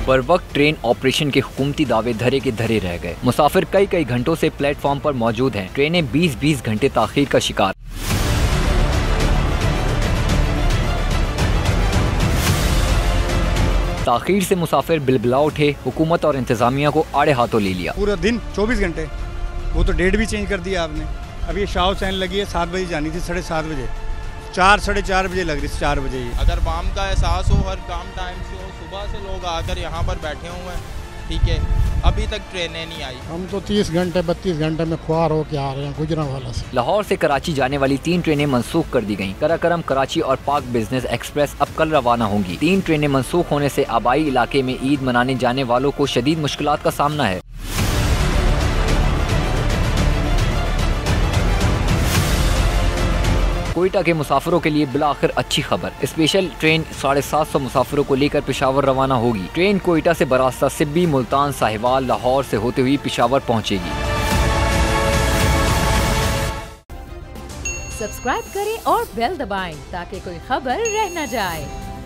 बर वक्त train operation के हुकूमती दावे धरे के धरे रह गए। मुसाफिर कई घंटों से प्लेटफॉर्म पर मौजूद हैं। ट्रेनें 20 घंटे ताखीर का शिकार। ताखीर से मुसाफिर बिलबिला उठे। हुकूमत और इंतजामिया को आड़े हाथों ले लिया। पूरा दिन 24 घंटे, वो तो डेट भी चेंज कर दिया आपने। अब ये शाह हुसैन लगी है 7 बजे जानी थी, 7:30 बजे, 4 साढ़े 4 बजे लग रही थी, 4 बजे। अगर वाम का एहसास हो, हर काम टाइम से हो, सुबह से लोग आकर यहाँ पर बैठे हुए हैं, ठीक है, अभी तक ट्रेनें नहीं आई। हम तो 30 घंटे 32 घंटे में ख्वार होके आ रहे हैं गुजरांवाला से। लाहौर से कराची जाने वाली 3 ट्रेनें मंसूख कर दी गईं। कराकरम, कराची और पाक बिजनेस एक्सप्रेस अब कल रवाना होंगी। 3 ट्रेनें मंसूख होने से आबाई इलाके में ईद मनाने जाने वालों को शदीद मुश्किलात का सामना है। कोयटा के मुसाफिरों के लिए बिला आखिर अच्छी खबर। स्पेशल ट्रेन 750 मुसाफिरों को लेकर पेशावर रवाना होगी। ट्रेन कोयटा से बरास्ता सिब्बी, मुल्तान, साहिवाल, लाहौर से होते हुए पेशावर पहुंचेगी। सब्सक्राइब करें और बेल दबाएं ताकि कोई खबर रह न जाए।